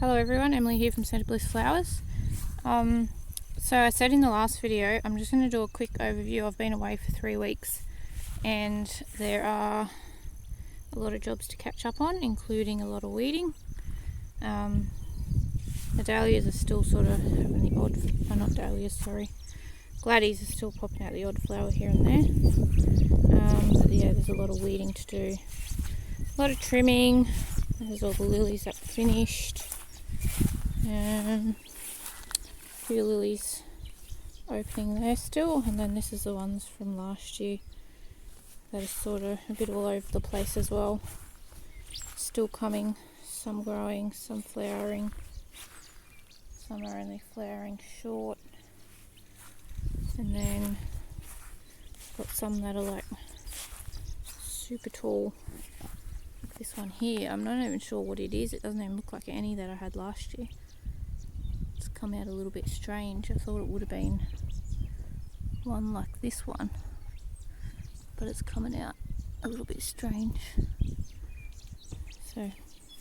Hello everyone, Emily here from Bliss Flowers. So I said in the last video, I'm just going to do a quick overview. I've been away for 3 weeks and there are a lot of jobs to catch up on, including a lot of weeding. The dahlias are still sort of having the odd, not dahlias, sorry. Gladdies are still popping out the odd flower here and there. But yeah, there's a lot of weeding to do. A lot of trimming. There's all the lilies that finished. A few lilies opening there still, and then this is the ones from last year that are sort of a bit all over the place as well. Still coming, some growing, some flowering, some are only flowering short, and then got some that are like super tall. Like this one here, I'm not even sure what it is. It doesn't even look like any that I had last year. It's come out a little bit strange. I thought it would have been one like this one, but it's coming out a little bit strange. So,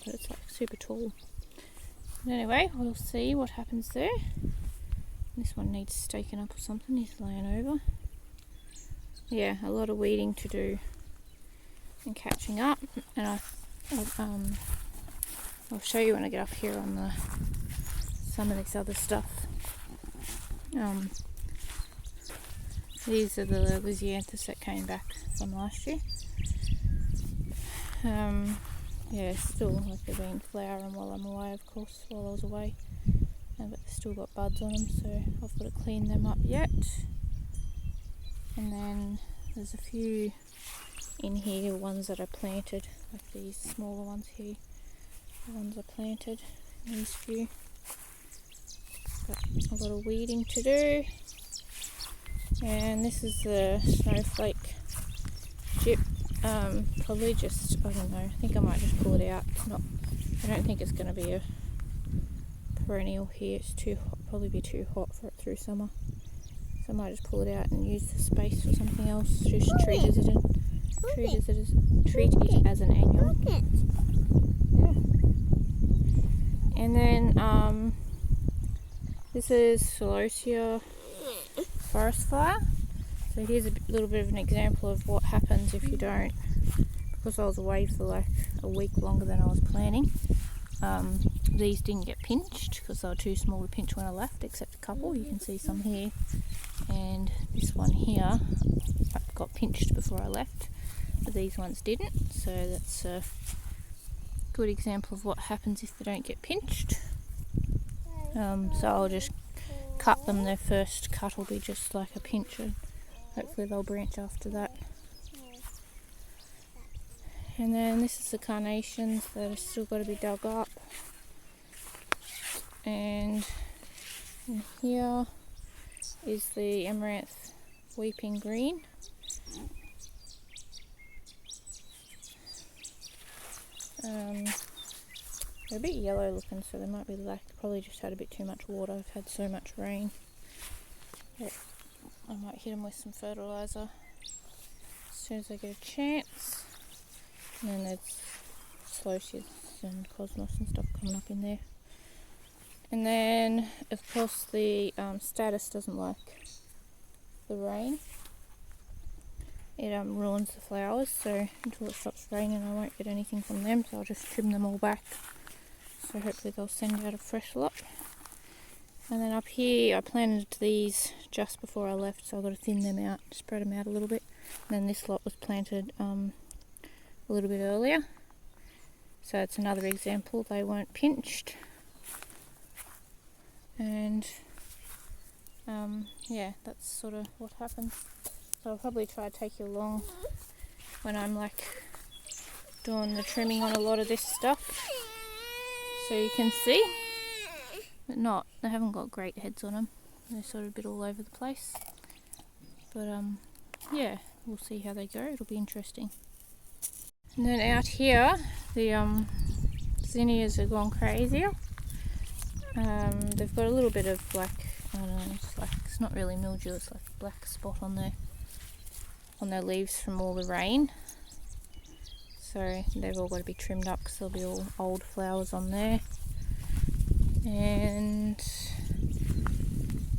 but it's like super tall. But anyway, we'll see what happens there. This one needs staking up or something. He's laying over. Yeah, a lot of weeding to do and catching up, and I'll show you when I get up here on some of this other stuff. These are the Lysianthus that came back from last year. Yeah, still like they've been flowering while I'm away, of course, while I was away. But they've still got buds on them, so I've got to clean them up yet. And then there's a few in here, ones that I planted, like these smaller ones here. The ones I planted, these few. Got a lot of weeding to do. And this is the snowflake gyp. Probably just, I don't know, I think I might just pull it out. It's not, I don't think it's going to be a perennial here. It's too hot, probably be too hot for it through summer. So I might just pull it out and use the space for something else. Just treat it as an annual. Yeah. And then this is Celosia forest fire. So here's a little bit of an example of what happens if you don't. Because I was away for like a week longer than I was planning. These didn't get pinched because they were too small to pinch when I left, except a couple. You can see some here, and this one here got pinched before I left, but these ones didn't. So that's a good example of what happens if they don't get pinched. So I'll just cut them. Their first cut will be just like a pinch, and hopefully they'll branch after that. And then this is the carnations that have still got to be dug up. And in here is the amaranth weeping green. They're a bit yellow looking, so they might be probably just had a bit too much water. I've had so much rain. But I might hit them with some fertiliser as soon as I get a chance. And then there's Celosias and Cosmos and stuff coming up in there. And then, of course, the Status doesn't like the rain. It ruins the flowers, so until it stops raining I won't get anything from them, so I'll just trim them all back. So hopefully they'll send out a fresh lot. And then up here I planted these just before I left, so I've got to thin them out, spread them out a little bit. And then this lot was planted a little bit earlier, so it's another example they weren't pinched. And yeah, that's sort of what happens. So I'll probably try to take you along when I'm like doing the trimming on a lot of this stuff, so you can see. But they haven't got great heads on them. They're sort of a bit all over the place. But yeah, we'll see how they go. It'll be interesting. And then out here, the zinnias have gone crazier. They've got a little bit of black, I don't know, it's not really mildew, it's like a black spot on their leaves from all the rain. So they've all got to be trimmed up because there'll be all old flowers on there. And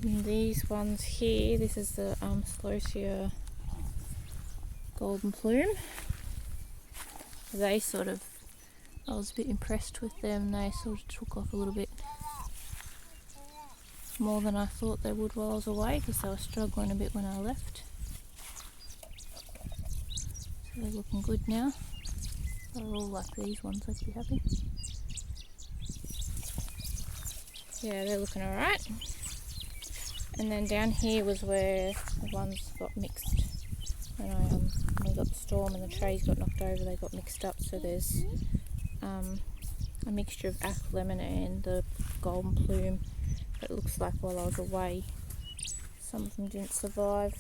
these ones here, this is the Celosia golden plume. They sort of, I was a bit impressed with them. They sort of took off a little bit more than I thought they would while I was away, because they were struggling a bit when I left. So they're looking good now. They're all like these ones, I'd be happy. Yeah, they're looking alright. And then down here was where the ones got mixed. When we got the storm and the trays got knocked over, they got mixed up. So there's a mixture of ash lemon and the golden plume. It looks like while I was away, some of them didn't survive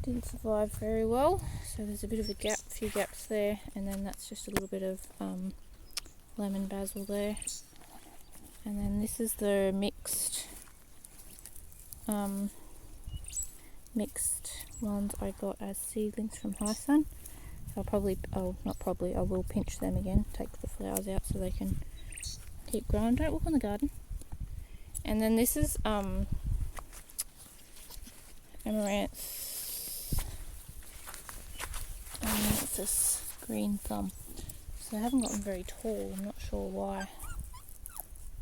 very well. So there's a bit of a gap, few gaps there, and then that's just a little bit of lemon basil there. And then this is the mixed ones I got as seedlings from High Sun. So I will pinch them again, take the flowers out so they can keep growing. Don't walk on the garden. And then this is amaranth. It's this green thumb. So they haven't gotten very tall. I'm not sure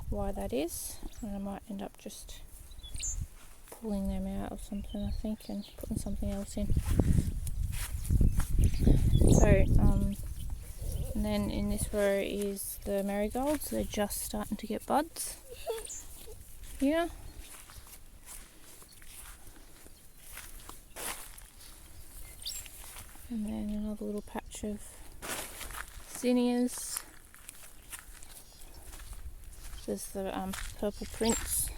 why that is. And I might end up just pulling them out or something, I think, and putting something else in. So and then in this row is the marigolds. They're just starting to get buds here. And then another little patch of zinnias. There's the purple prince.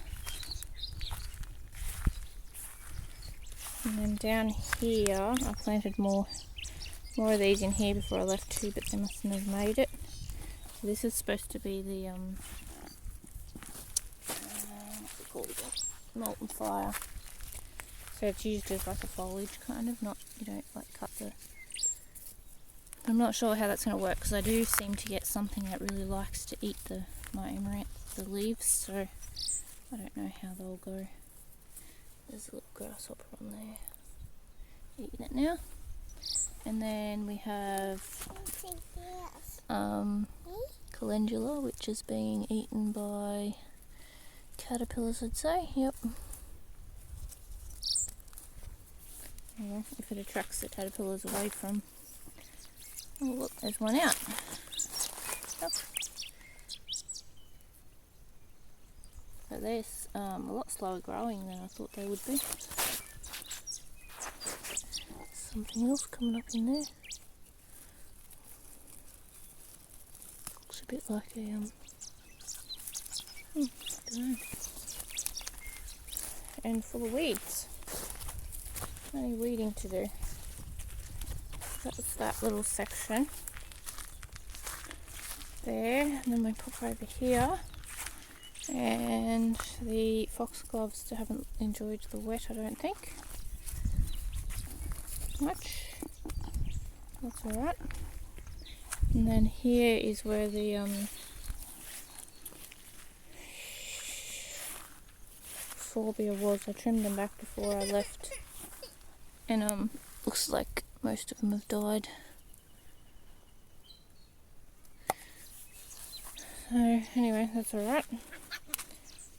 And then down here, I planted more of these in here before I left too, but they mustn't have made it. So this is supposed to be the what's it called again? Molten fire. So it's used as like a foliage kind of, not, you don't like cut the. I'm not sure how that's going to work, because I do seem to get something that really likes to eat my amaranth, the leaves. So I don't know how they'll go. There's a little grasshopper on there eating it now. And then we have Calendula, which is being eaten by caterpillars, I'd say. Yep. Yeah, if it attracts the caterpillars away from. Oh look, there's one out. Yep. So they're a lot slower growing than I thought they would be. Something else coming up in there. Looks a bit like a I don't know. And full of weeds. Plenty of weeding to do. That was that little section there. And then we pop over here. And the foxgloves haven't enjoyed the wet, I don't think. Much. That's alright. And then here is where the Sorbia was. I trimmed them back before I left. And looks like most of them have died. So anyway, that's alright.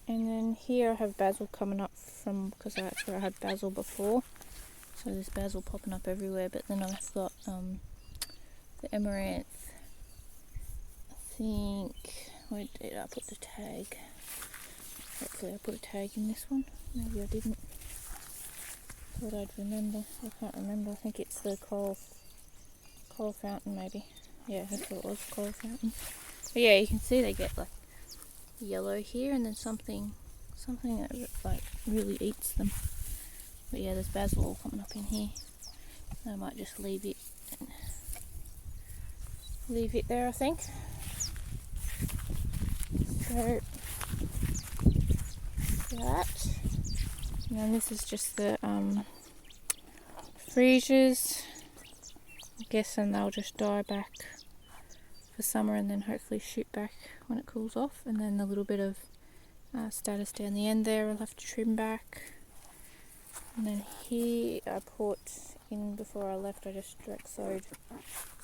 And then here I have basil coming up from, because that's where I had basil before. So there's basil popping up everywhere, but then I've got the amaranth. I think, where did I put the tag? Hopefully I put a tag in this one. Maybe I didn't. Thought I'd remember. I can't remember. I think it's the coral fountain maybe. Yeah, that's what it was, coral fountain. But yeah, you can see they get like yellow here, and then something that like really eats them. But yeah, there's basil all coming up in here. I might just leave it there, I think. So that, and then this is just the freesias. I'm guessing they'll just die back for summer and then hopefully shoot back when it cools off. And then the little bit of status down the end there I'll have to trim back. And then here I put in, before I left, I just direct sowed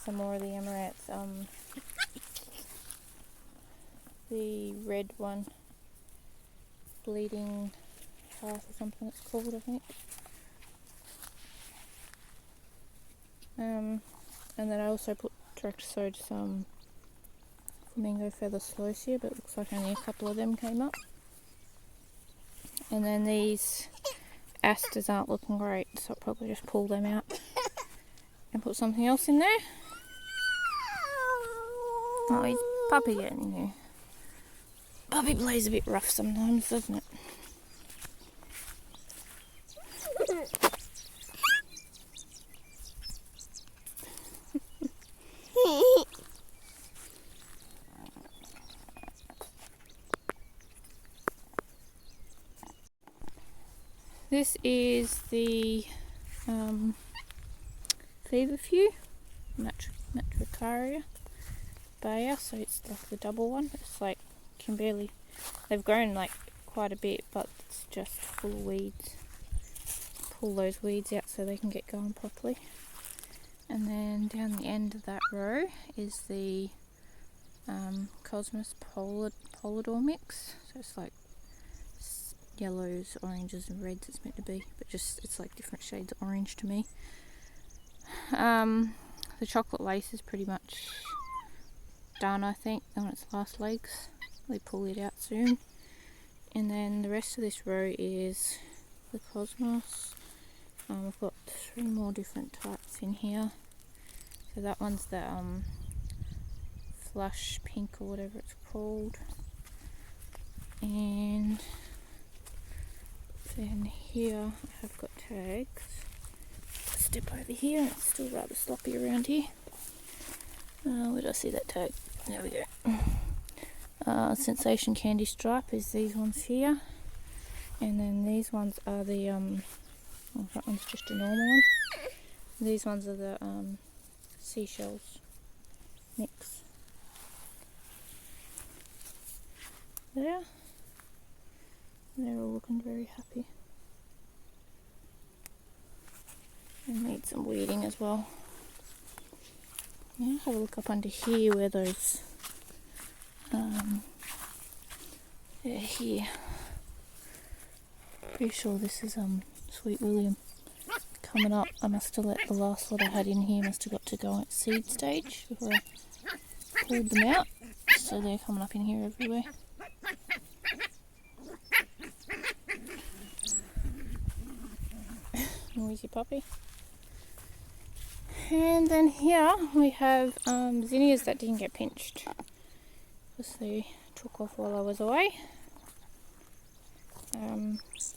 some more of the amaranth, the red one, bleeding heart or something it's called, I think. And then I also put direct sowed some flamingo feather celosia, but it looks like only a couple of them came up. And then these asters aren't looking great, so I'll probably just pull them out and put something else in there. Oh, he's puppy getting in here. Puppy plays a bit rough sometimes, doesn't it? This is the feverfew, Matricaria Bayer, so it's like the double one. It's like, can barely, they've grown like quite a bit, but it's just full of weeds. Pull those weeds out so they can get going properly. And then down the end of that row is the Cosmos Polydor mix. So it's like yellows, oranges and reds it's meant to be, but just it's like different shades of orange to me. The chocolate lace is pretty much done, I think, on its last legs. They pull it out soon. And then the rest of this row is the Cosmos. I've got 3 more different types in here. So that one's the flush pink or whatever it's called. And then here I have got tags. Step over here, it's still rather sloppy around here. Where did I see that tag? There we go. Sensation Candy Stripe is these ones here. And then these ones are the, oh, that one's just a normal one. These ones are the seashells mix. There. They're all looking very happy. And need some weeding as well. Yeah, have a look up under here where those, they're here. Pretty sure this is Sweet William coming up. I must have let the last lot I had in here must have got to go at seed stage before I pulled them out. So they're coming up in here everywhere. Noisy puppy. And then here we have zinnias that didn't get pinched because they took off while I was away.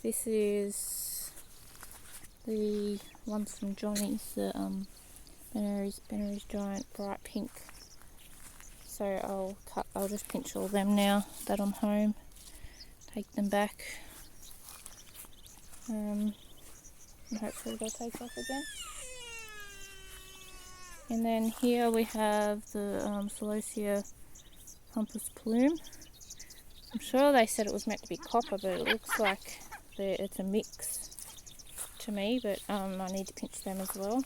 This is the ones from Johnny's, the Benary's Giant Bright Pink. So I'll just pinch all them now that I'm home. Take them back. And hopefully they'll take off again. And then here we have the Celosia Pompous Plume. I'm sure they said it was meant to be copper, but it looks like it's a mix to me, but I need to pinch them as well.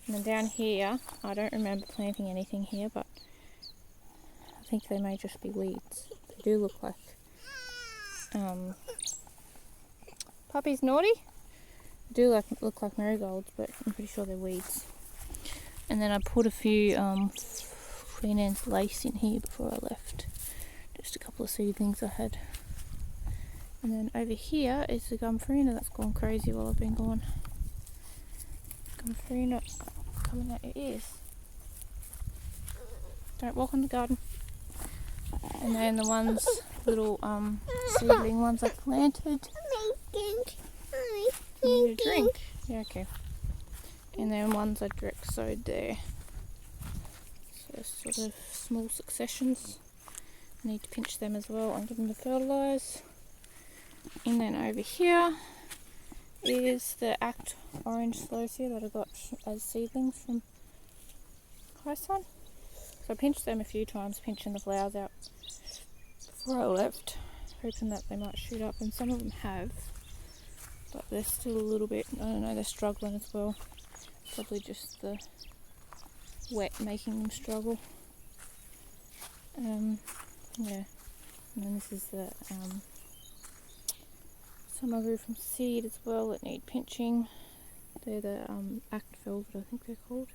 And then down here, I don't remember planting anything here, but I think they may just be weeds. They do look like Puppy's naughty. They do look like marigolds, but I'm pretty sure they're weeds. And then I put a few Queen Anne's lace in here before I left. Just a couple of seedlings I had. And then over here is the Gumfarina that's gone crazy while I've been gone. Gumfarina coming out your ears. Don't walk on the garden. And then the ones, little seedling ones I planted. You need a drink? Yeah, okay. And then ones I direct sowed there. So sort of small successions. I need to pinch them as well and give them the fertilise. And then over here is the Act Orange Celosia that I got as seedlings from Sun. So I pinched them a few times, pinching the flowers out before I left, hoping that they might shoot up, and some of them have, but they're still a little bit, I don't know, they're struggling as well. Probably just the wet making them struggle. Yeah, and then this is the some I grew from seed as well that need pinching. They're the Act Velvet, I think they're called.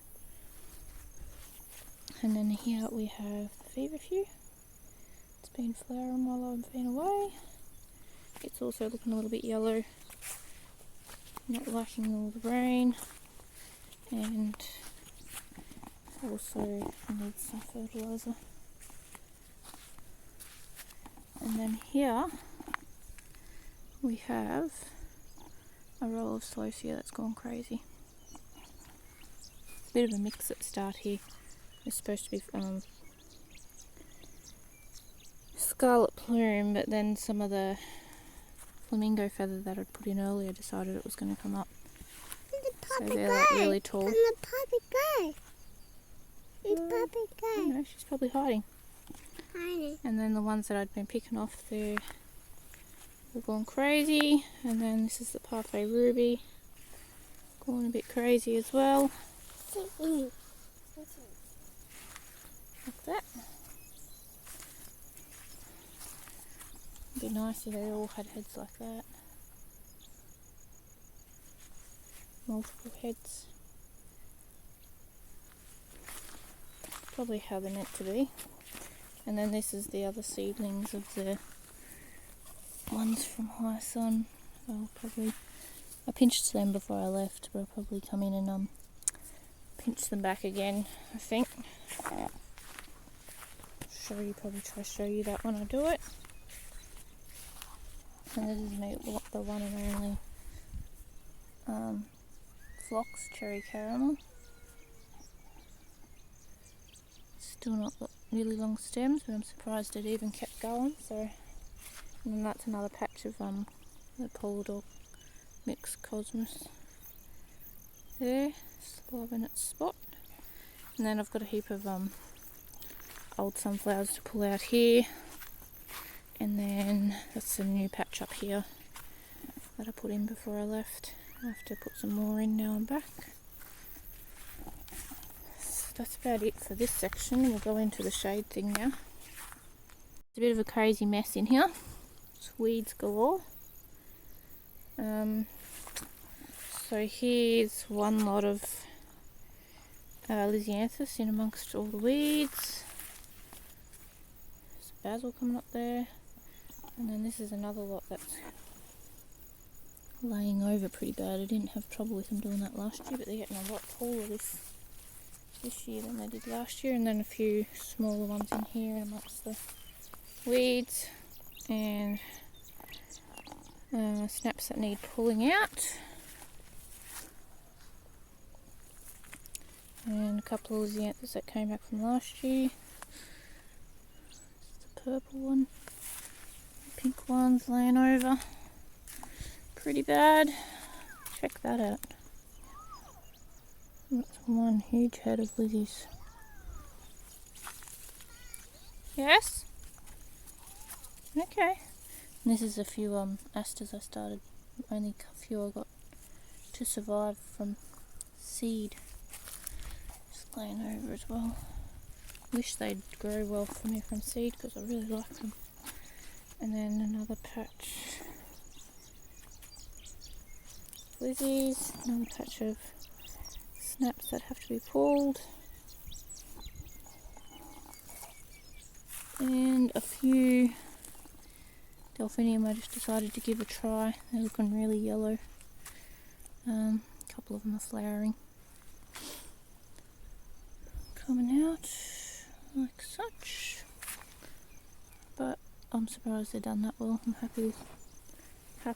And then here we have the feverfew. It's been flowering while I've been away. It's also looking a little bit yellow, not liking all the rain, and also needs some fertiliser. And then here we have a row of Celosia that's gone crazy. It's a bit of a mix at the start here. It's supposed to be scarlet plume, but then some of the flamingo feather that I'd put in earlier decided it was going to come up. So they're like really tall. And the puppy go. Where's puppy go? I don't know, she's probably hiding. Hiding. And then the ones that I'd been picking off there have gone crazy. And then this is the Parfait Ruby, going a bit crazy as well. Like that. It'd be nice if they all had heads like that. Multiple heads. Probably how they're meant to be. And then this is the other seedlings of the ones from High Sun. I pinched them before I left, but I'll probably come in and pinch them back again, I think. Probably try to show you that when I do it. And this is the one and only Phlox Cherry Caramel. Still not got really long stems, but I'm surprised it even kept going. So, and then that's another patch of the Polydor Mix Cosmos there, still in its spot. And then I've got a heap of old sunflowers to pull out here, and then that's a new patch up here that I put in before I left. I have to put some more in now I'm back. So that's about it for this section. We'll go into the shade thing now. It's a bit of a crazy mess in here. It's weeds galore. So here's one lot of Lysianthus in amongst all the weeds. There's Basil coming up there, and then this is another lot that's laying over pretty bad. I didn't have trouble with them doing that last year, but they're getting a lot taller this year than they did last year. And then a few smaller ones in here amongst the weeds, and snaps that need pulling out, and a couple of Lysianthus that came back from last year. Purple one, pink one's laying over pretty bad. Check that out. That's one huge head of lilies. Yes? Okay. And this is a few asters I started. Only a few I got to survive from seed. Just laying over as well. Wish they'd grow well for me from seed because I really like them. And then another patch of lizzies, another patch of snaps that have to be pulled, and a few delphinium I just decided to give a try. They're looking really yellow. A couple of them are flowering, coming out like such, but I'm surprised they've done that well. I'm happy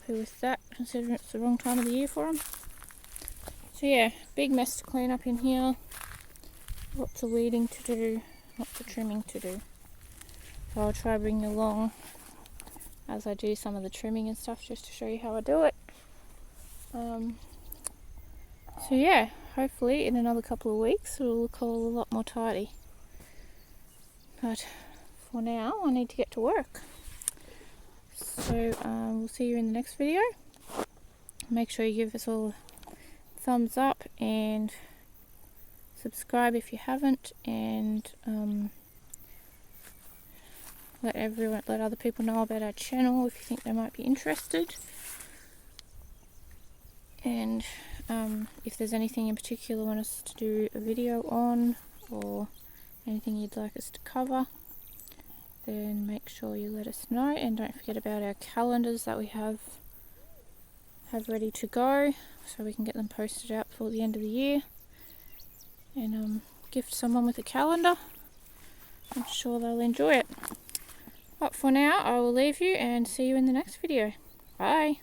with that, considering it's the wrong time of the year for them. So yeah, big mess to clean up in here. Lots of weeding to do, lots of trimming to do. So I'll try bring you along as I do some of the trimming and stuff, just to show you how I do it. So yeah, hopefully in another couple of weeks it'll look all a lot more tidy. But for now, I need to get to work. So we'll see you in the next video. Make sure you give us all a thumbs up and subscribe if you haven't, and let other people know about our channel if you think they might be interested. And if there's anything in particular you want us to do a video on, or anything you'd like us to cover, then make sure you let us know. And don't forget about our calendars that we have ready to go, so we can get them posted out before the end of the year, and gift someone with a calendar. I'm sure they'll enjoy it. But for now, I will leave you and see you in the next video. Bye.